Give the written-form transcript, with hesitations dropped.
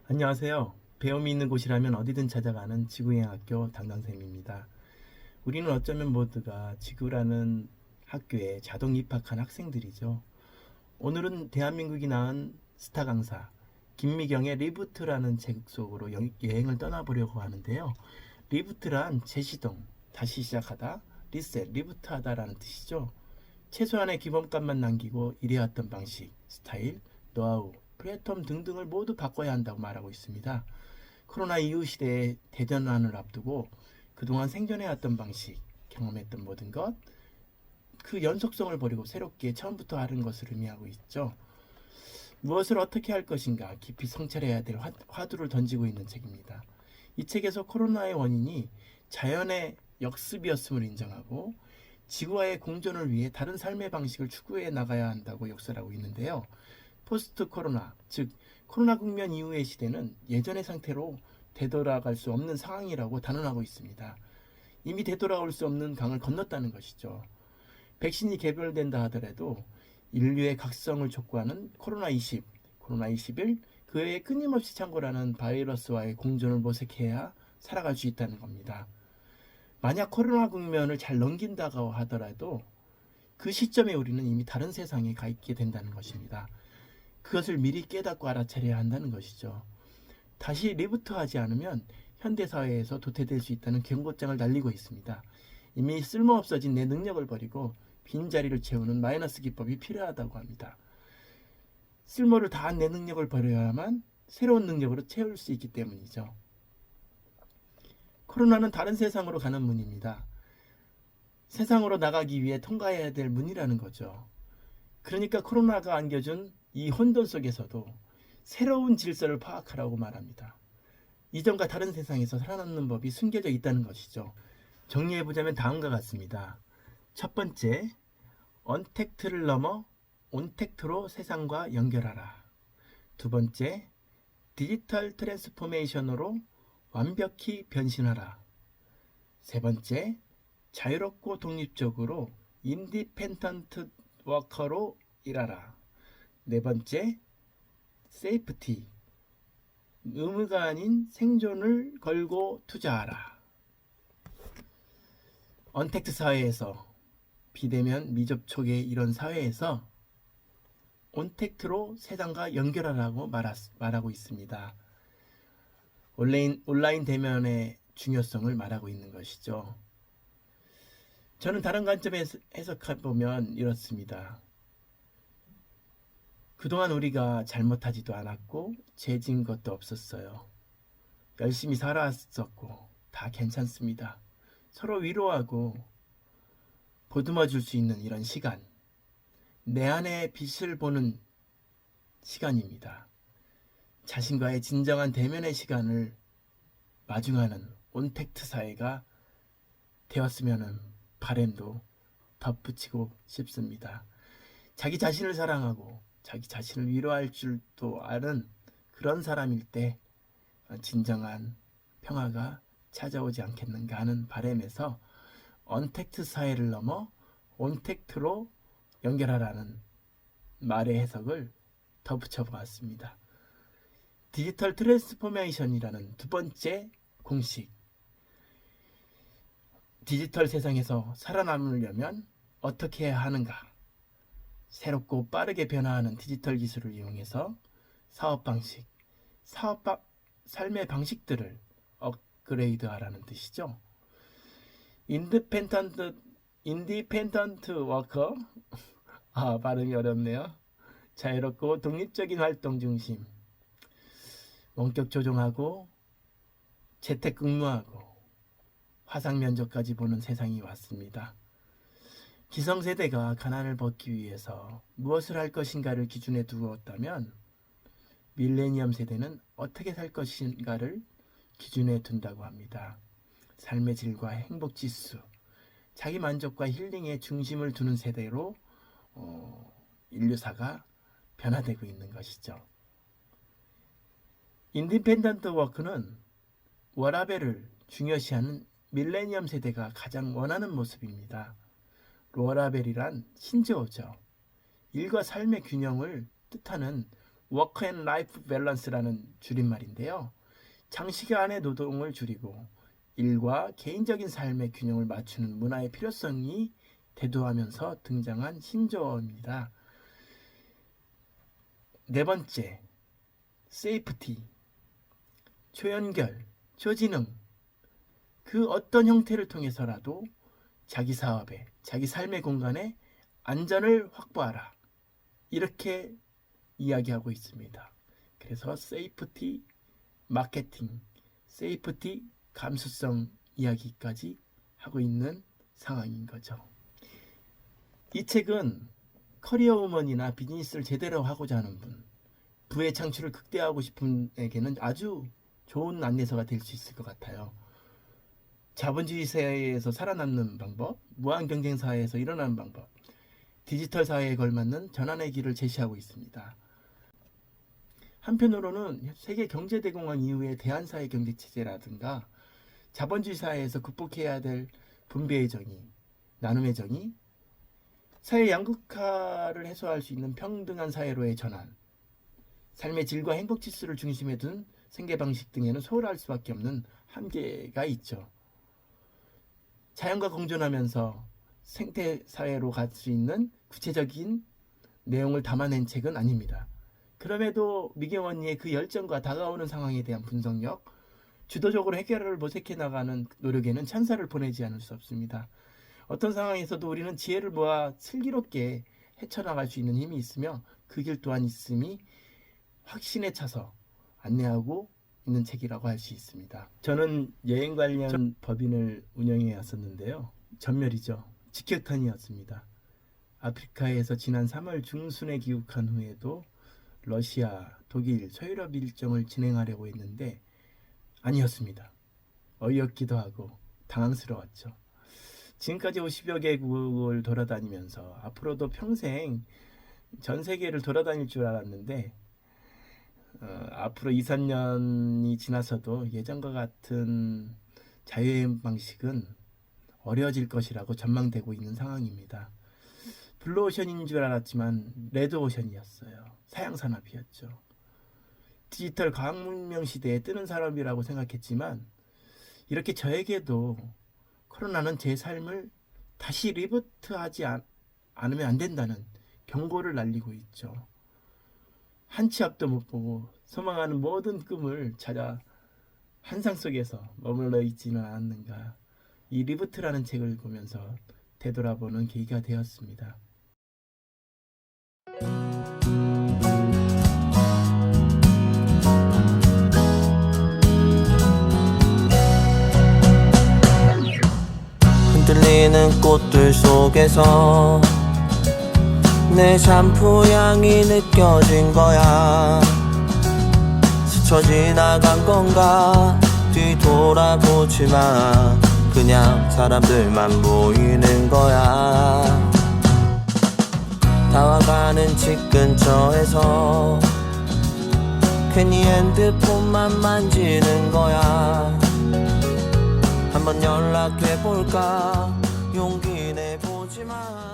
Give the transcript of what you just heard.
안녕하세요. 배움이 있는 곳이라면 어디든 찾아가는 지구여행학교 담당쌤입니다. 우리는 어쩌면 모두가 지구라는 학교에 자동 입학한 학생들이죠. 오늘은 대한민국이 낳은 스타 강사 김미경의 리부트라는 책 속으로 여행을 떠나보려고 하는데요. 리부트란 재시동, 다시 시작하다, 리셋, 리부트하다라는 뜻이죠. 최소한의 기본값만 남기고 일해왔던 방식, 스타일, 노하우, 플랫폼 등등을 모두 바꿔야 한다고 말하고 있습니다. 코로나 이후 시대에 대전환을 앞두고 그동안 생존해왔던 방식, 경험했던 모든 것, 그 연속성을 버리고 새롭게 처음부터 하는 것을 의미하고 있죠. 무엇을 어떻게 할 것인가 깊이 성찰해야 될 화두를 던지고 있는 책입니다. 이 책에서 코로나의 원인이 자연의 역습이었음을 인정하고 지구와의 공존을 위해 다른 삶의 방식을 추구해 나가야 한다고 역설하고 있는데요. 포스트 코로나, 즉 코로나 국면 이후의 시대는 예전의 상태로 되돌아갈 수 없는 상황이라고 단언하고 있습니다. 이미 되돌아올 수 없는 강을 건넜다는 것이죠. 백신이 개발된다 하더라도 인류의 각성을 촉구하는 코로나20, 코로나21, 그 외에 끊임없이 창궐하는 바이러스와의 공존을 모색해야 살아갈 수 있다는 겁니다. 만약 코로나 국면을 잘 넘긴다고 하더라도 그 시점에 우리는 이미 다른 세상에 가 있게 된다는 것입니다. 그것을 미리 깨닫고 알아차려야 한다는 것이죠. 다시 리부트하지 않으면 현대사회에서 도태될 수 있다는 경고장을 날리고 있습니다. 이미 쓸모없어진 내 능력을 버리고 빈자리를 채우는 마이너스 기법이 필요하다고 합니다. 쓸모를 다한 내 능력을 버려야만 새로운 능력으로 채울 수 있기 때문이죠. 코로나는 다른 세상으로 가는 문입니다. 세상으로 나가기 위해 통과해야 될 문이라는 거죠. 그러니까 코로나가 안겨준 이 혼돈 속에서도 새로운 질서를 파악하라고 말합니다. 이전과 다른 세상에서 살아남는 법이 숨겨져 있다는 것이죠. 정리해보자면 다음과 같습니다. 첫 번째, 언택트를 넘어 온택트로 세상과 연결하라. 두 번째, 디지털 트랜스포메이션으로 완벽히 변신하라. 세 번째, 자유롭고 독립적으로 인디펜던트 워커로 일하라. 네 번째, 세이프티, 의무가 아닌 생존을 걸고 투자하라. 언택트 사회에서 비대면 미접촉의 이런 사회에서 온택트로 세상과 연결하라고 말하고 있습니다. 온라인 대면의 중요성을 말하고 있는 것이죠. 저는 다른 관점에서 해석해보면 이렇습니다. 그동안 우리가 잘못하지도 않았고 죄진 것도 없었어요. 열심히 살아왔었고 다 괜찮습니다. 서로 위로하고 보듬어 줄 수 있는 이런 시간, 내 안의 빛을 보는 시간입니다. 자신과의 진정한 대면의 시간을 마중하는 온택트 사회가 되었으면 바램도 덧붙이고 싶습니다. 자기 자신을 사랑하고 자기 자신을 위로할 줄도 아는 그런 사람일 때 진정한 평화가 찾아오지 않겠는가 하는 바람에서 언택트 사회를 넘어 온택트로 연결하라는 말의 해석을 덧붙여 보았습니다. 디지털 트랜스포메이션이라는 두 번째 공식, 디지털 세상에서 살아남으려면 어떻게 해야 하는가? 새롭고 빠르게 변화하는 디지털 기술을 이용해서 사업 방식, 삶의 방식들을 업그레이드하라는 뜻이죠. 인디펜던트 워커, 발음이 어렵네요. 자유롭고 독립적인 활동 중심, 원격 조종하고 재택근무하고 화상 면접까지 보는 세상이 왔습니다. 기성세대가 가난을 벗기 위해서 무엇을 할 것인가를 기준에 두었다면 밀레니엄 세대는 어떻게 살 것인가를 기준에 둔다고 합니다. 삶의 질과 행복 지수, 자기 만족과 힐링에 중심을 두는 세대로 인류사가 변화되고 있는 것이죠. 인디펜던트 워크는 워라밸을 중요시하는 밀레니엄 세대가 가장 원하는 모습입니다. 워라밸이란 신조어죠. 일과 삶의 균형을 뜻하는 워크 앤 라이프 밸런스라는 줄임말인데요. 장시간의 노동을 줄이고 일과 개인적인 삶의 균형을 맞추는 문화의 필요성이 대두하면서 등장한 신조어입니다. 네 번째, 세이프티, 초연결, 초지능, 그 어떤 형태를 통해서라도 자기 사업에, 자기 삶의 공간에 안전을 확보하라. 이렇게 이야기하고 있습니다. 그래서 세이프티 마케팅, 세이프티 감수성 이야기까지 하고 있는 상황인 거죠. 이 책은 커리어 우먼이나 비즈니스를 제대로 하고자 하는 분, 부의 창출을 극대화하고 싶은 에게는 아주 좋은 안내서가 될 수 있을 것 같아요. 자본주의 사회에서 살아남는 방법, 무한 경쟁 사회에서 일어나는 방법, 디지털 사회에 걸맞는 전환의 길을 제시하고 있습니다. 한편으로는 세계 경제대공황 이후의 대한사회 경제체제라든가 자본주의 사회에서 극복해야 될 분배의 정의, 나눔의 정의, 사회 양극화를 해소할 수 있는 평등한 사회로의 전환, 삶의 질과 행복 지수를 중심에 둔 생계방식 등에는 소홀할 수밖에 없는 한계가 있죠. 자연과 공존하면서 생태사회로 갈 수 있는 구체적인 내용을 담아낸 책은 아닙니다. 그럼에도 미경 언니의 그 열정과 다가오는 상황에 대한 분석력, 주도적으로 해결을 모색해 나가는 노력에는 찬사를 보내지 않을 수 없습니다. 어떤 상황에서도 우리는 지혜를 모아 슬기롭게 헤쳐나갈 수 있는 힘이 있으며 그 길 또한 있음이 확신에 차서 안내하고 있는 책이라고 할 수 있습니다. 저는 여행 관련 법인을 운영해 왔었는데요. 전멸이죠. 직격탄이었습니다. 아프리카에서 지난 3월 중순에 귀국한 후에도 러시아, 독일, 서유럽 일정을 진행하려고 했는데 아니었습니다. 어이없기도 하고 당황스러웠죠. 지금까지 50여 개국을 돌아다니면서 앞으로도 평생 전 세계를 돌아다닐 줄 알았는데 앞으로 2, 3년이 지나서도 예전과 같은 자유여행 방식은 어려워질 것이라고 전망되고 있는 상황입니다. 블루오션인 줄 알았지만 레드오션이었어요. 사양산업이었죠. 디지털 과학문명 시대에 뜨는 산업이라고 생각했지만 이렇게 저에게도 코로나는 제 삶을 다시 리부트하지 않으면 안 된다는 경고를 날리고 있죠. 한 치 앞도 못 보고 소망하는 모든 꿈을 찾아 환상 속에서 머물러 있지는 않았는가. 이 리부트라는 책을 보면서 되돌아보는 계기가 되었습니다. 흔들리는 꽃들 속에서 내 샴푸 향이 느껴진 거야. 스쳐 지나간 건가 뒤돌아보지 마. 그냥 사람들만 보이는 거야. 다와가는 집 근처에서 괜히 핸드폰만 만지는 거야. 한번 연락해볼까 용기 내보지만